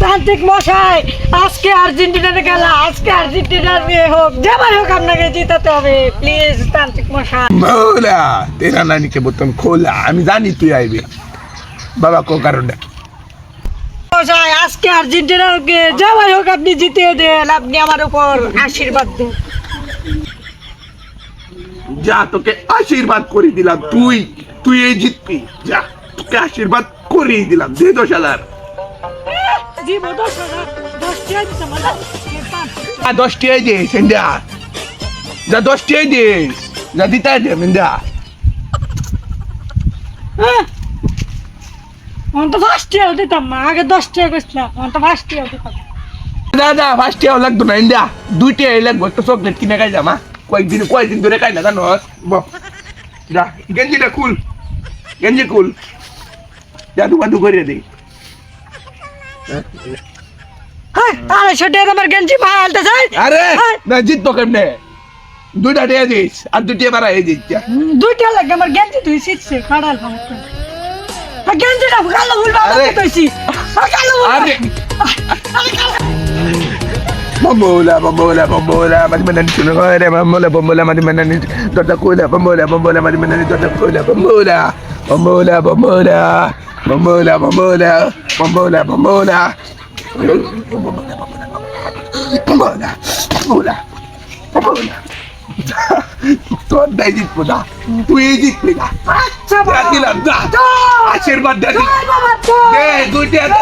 তান্ত্রিক মশাই, আজকে আর্জেন্টিনার খেলা, আজকে আর্জেন্টিনার মেয়ে হোক, যেভাবে হোক আপনাকে জিতাতে হবে, প্লিজ তান্ত্রিক মশাই। মৌলা তেরা নানিকে বোতাম খোলা, আমি জানি তুই আইবি। বাবা কো কারণটা মশাই, আজকে আর্জেন্টিনাকে যেভাবে হোক আপনি জিতিয়ে দেন, আপনি আমার উপর আশীর্বাদ দিন। যা, তোকে আশীর্বাদ করে দিলাম, তুই তুই এই জিতবি। যা, তোকে আশীর্বাদ করে দিলাম, দে 10,000। জীব 10,000, 10টা দিতে মানা। 10টাই দে সেন্ডা, যা 10টাই দে, যা দিতে দে মেন্দা। আমি তো 5টা দিতাম না, আগে 10টা কইছিলাম, আমি তো 5টা দিতাম। দাদা 5টাও লাগতো না ইন্ডিয়া, 2টাই লাগবো। একটা চকলেট কিনে খাই যামা, কয়েকদিন ধরে খাই না জানো। যা গেঞ্জিটা খুল, গেঞ্জি খুল, জাদু বাদু করে দে। হ্যাঁ, 250 টাকা আমার গেঞ্জি ফালতে চাই। আরে না, জিতবো কেমনে? 2টা টিয়া দিস আর 2টা বাড়াই দিস। 2টা লাগে আমার গেঞ্জি, তুই শিখছে কাড়াল ভাঙতে। গেঞ্জিটা কালো ভুল আরে। বানাইছি, কালো ভুল। আরে Bambola, bambola, bambola, mati mana ni tuna gore, bambola, bambola, mati mana ni tota kula, bambola, bambola, mati mana ni tota kula, bambola, bambola, bambola, bambola, bambola, bambola, bambola, bambola, bambola, bambola. তোর দাই জিতবো না, তুই জিতবি না। আচ্ছা বাবা, দিলাম, আশীর্বাদ দে, জয় বাবা, জয়। 2টা দে।